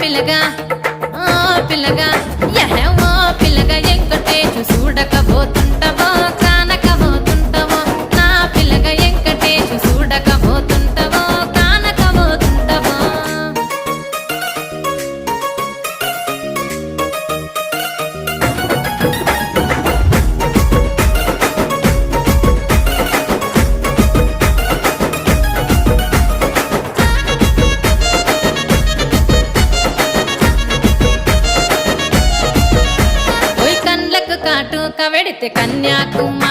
పిల్లగా ఓ పిల్లగా యహో పిల్లగా ఎంకటేశు చూడకపోతుంటవో కానకపోతుంటవో నా పిల్లగా ఎంకటేశు చూడకపోతుంటవో కానకపోతుంటవో కాటు కవెడితే కన్యాకుమారి